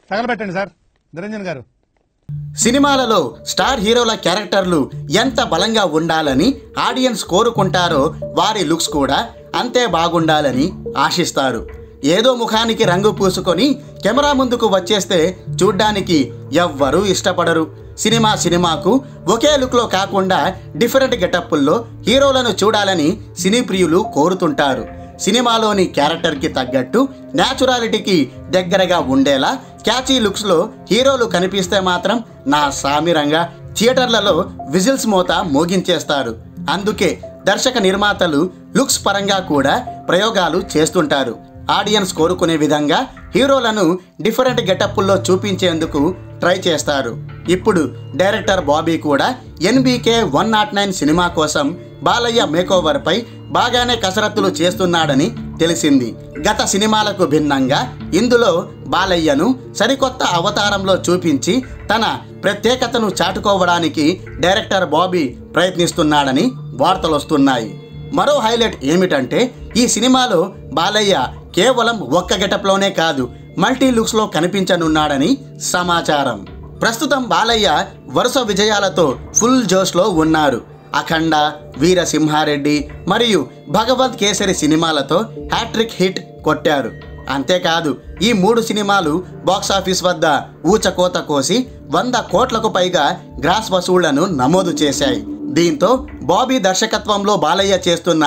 తగలబెట్టండి sir Niranjan గారు. సినిమాలలో star హీరోల క్యారెక్టర్లు ఎంత బలంగా ఉండాలని ఆడియన్స్ కోరుకుంటారో వారి లుక్స్ కూడా అంతే బాగుండాలని ఆశిస్తారు. ఏదో ముఖానికి రంగు పూసుకొని కెమెరా ముందుకు వచ్చేస్తే చూడ్డానికి ఎవ్వరూ ఇష్టపడరు. సినిమాకు ఒకే లుక్లో కాకుండా డిఫరెంట్ గెటప్పుల్లో హీరోలను చూడాలని సినీ ప్రియులు కోరుతుంటారు. సినిమాలోని క్యారెక్టర్కి తగ్గట్టు న్యాచురాలిటీకి దగ్గరగా ఉండేలా క్యాచీ లుక్స్లో హీరోలు కనిపిస్తే మాత్రం నా సామిరంగా థియేటర్లలో విజిల్స్ మోత మోగించేస్తారు. అందుకే దర్శక నిర్మాతలు లుక్స్ పరంగా కూడా ప్రయోగాలు చేస్తుంటారు. ఆడియన్స్ కోరుకునే విధంగా హీరోలను డిఫరెంట్ గెటప్పుల్లో చూపించేందుకు ట్రై చేస్తారు. ఇప్పుడు డైరెక్టర్ బాబీ కూడా NBK 109 సినిమా కోసం బాలయ్య మేకోవర్ పై బాగానే కసరత్తులు చేస్తున్నాడని తెలిసింది. గత సినిమాలకు భిన్నంగా ఇందులో బాలయ్యను సరికొత్త అవతారంలో చూపించి తన ప్రత్యేకతను చాటుకోవడానికి డైరెక్టర్ బాబీ ప్రయత్నిస్తున్నాడని వార్తలొస్తున్నాయి. మరో హైలైట్ ఏమిటంటే ఈ సినిమాలో బాలయ్య కేవలం ఒక్క గెటప్లోనే కాదు మల్టీ లుక్స్లో కనిపించనున్నాడని సమాచారం. ప్రస్తుతం బాలయ్య వరుస విజయాలతో ఫుల్ జోష్లో ఉన్నారు. అఖండ, వీరసింహారెడ్డి మరియు భగవంత్ కేసరి సినిమాలతో హ్యాట్రిక్ హిట్ కొట్టారు. అంతేకాదు ఈ 3 సినిమాలు బాక్సాఫీస్ వద్ద ఊచకోత కోసి 100 కోట్లకు పైగా గ్రాస్ వసూళ్లను నమోదు చేశాయి. దీంతో బాబీ దర్శకత్వంలో బాలయ్య చేస్తున్న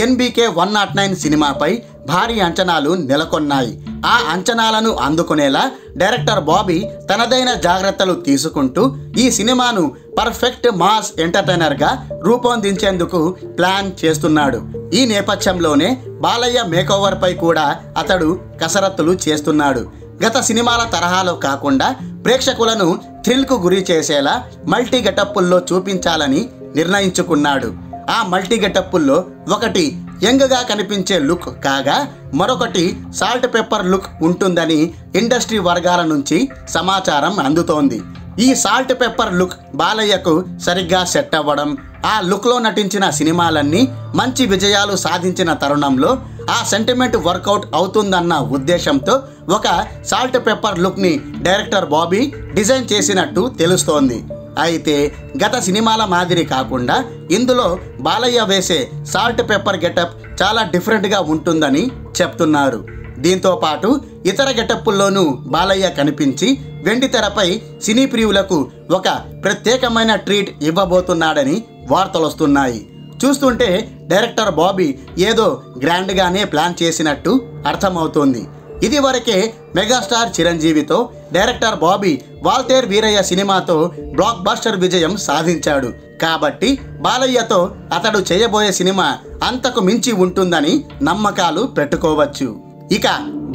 NBK 109 సినిమాపై భారీ అంచనాలు నెలకొన్నాయి. ఆ అంచనాలను అందుకునేలా డైరెక్టర్ బాబీ తనదైన జాగ్రత్తలు తీసుకుంటూ ఈ సినిమాను పర్ఫెక్ట్ మాస్ ఎంటర్టైనర్గా రూపొందించేందుకు ప్లాన్ చేస్తున్నాడు. ఈ నేపథ్యంలోనే బాలయ్య మేకోవర్ పై కూడా అతడు కసరత్తులు చేస్తున్నాడు. గత సినిమాల తరహాలో కాకుండా ప్రేక్షకులను థ్రిల్కు గురి చేసేలా మల్టీ గెటప్పుల్లో చూపించాలని నిర్ణయించుకున్నాడు. ఆ మల్టీ గెటప్పుల్లో ఒకటి యంగ్గా కనిపించే లుక్ కాగా మరొకటి సాల్ట్ పెప్పర్ లుక్ ఉంటుందని ఇండస్ట్రీ వర్గాల నుంచి సమాచారం అందుతోంది. ఈ సాల్ట్ పెప్పర్ లుక్ బాలయ్యకు సరిగ్గా సెట్ అవ్వడం, ఆ లుక్లో నటించిన సినిమాలన్నీ మంచి విజయాలు సాధించిన తరుణంలో ఆ సెంటిమెంట్ వర్కౌట్ అవుతుందన్న ఉద్దేశంతో ఒక సాల్ట్ పెప్పర్ లుక్ని డైరెక్టర్ బాబీ డిజైన్ చేసినట్టు తెలుస్తోంది. అయితే గత సినిమాల మాదిరి కాకుండా ఇందులో బాలయ్య వేసే సాల్ట్ పెప్పర్ గెటప్ చాలా డిఫరెంట్గా ఉంటుందని చెప్తున్నారు. దీంతో పాటు ఇతర గెటప్పుల్లోనూ బాలయ్య కనిపించి వెండితెరపై సినీ ప్రియులకు ఒక ప్రత్యేకమైన ట్రీట్ ఇవ్వబోతున్నాడని వార్తలొస్తున్నాయి. చూస్తుంటే డైరెక్టర్ బాబీ ఏదో గ్రాండ్గానే ప్లాన్ చేసినట్టు అర్థమవుతోంది. ఇదివరకే మెగాస్టార్ చిరంజీవితో డైరెక్టర్ బాబీ వాల్తేర్ వీరయ్య సినిమాతో బ్లాక్ బస్టర్ విజయం సాధించాడు. కాబట్టి బాలయ్యతో అతడు చేయబోయే సినిమా అంతకు మించి ఉంటుందని నమ్మకాలు పెట్టుకోవచ్చు. ఇక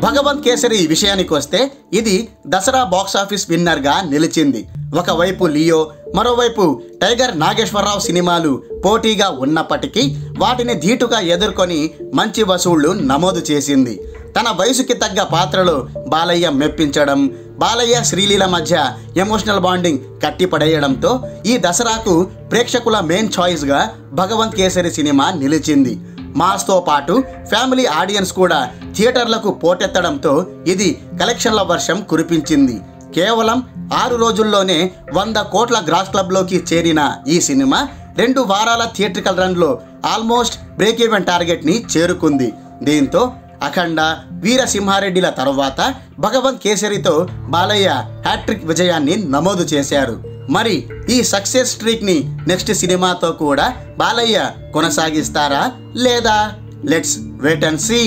భగవంత్ కేసరి విషయానికి వస్తే ఇది దసరా బాక్సాఫీస్ విన్నర్గా నిలిచింది. ఒకవైపు లియో, మరోవైపు టైగర్ నాగేశ్వరరావు సినిమాలు పోటీగా ఉన్నప్పటికీ వాటిని ధీటుగా ఎదుర్కొని మంచి వసూళ్లు నమోదు చేసింది. తన వయసుకి తగ్గ పాత్రలో బాలయ్య మెప్పించడం, బాలయ్య శ్రీలీల మధ్య ఎమోషనల్ బాండింగ్ కట్టిపడేయడంతో ఈ దసరాకు ప్రేక్షకుల మెయిన్ చాయిస్గా భగవంత్ కేసరి సినిమా నిలిచింది. మాస్తో పాటు ఫ్యామిలీ ఆడియన్స్ కూడా థియేటర్లకు పోటెత్తడంతో ఇది కలెక్షన్ల వర్షం కురిపించింది. కేవలం 6 రోజుల్లోనే 100 కోట్ల గ్రాస్ క్లబ్లోకి చేరిన ఈ సినిమా 2 వారాల థియేట్రికల్ రన్లో ఆల్మోస్ట్ బ్రేక్ ఈవెన్ టార్గెట్ని చేరుకుంది. దీంతో అఖండ, వీరసింహారెడ్డిల తర్వాత భగవంత్ కేసరితో బాలయ్య హ్యాట్రిక్ విజయాన్ని నమోదు చేశారు. మరి ఈ సక్సెస్ స్ట్రీక్ని నెక్స్ట్ సినిమాతో కూడా బాలయ్య కొనసాగిస్తారా లేదా? Let's wait and see.